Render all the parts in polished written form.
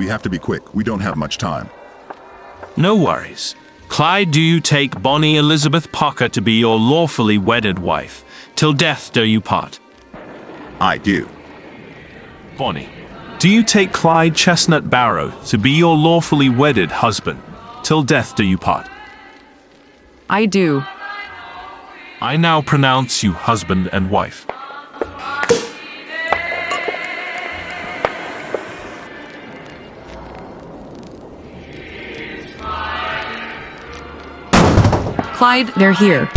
We have to be quick. We don't have much time. No worries. Clyde, do you take Bonnie Elizabeth Parker to be your lawfully wedded wife? Till death do you part. I do. Bonnie, do you take Clyde Chestnut Barrow to be your lawfully wedded husband? Till death do you part. I do. I now pronounce you husband and wife. Clyde, they're here.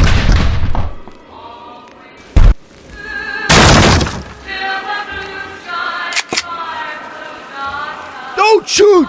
Don't shoot!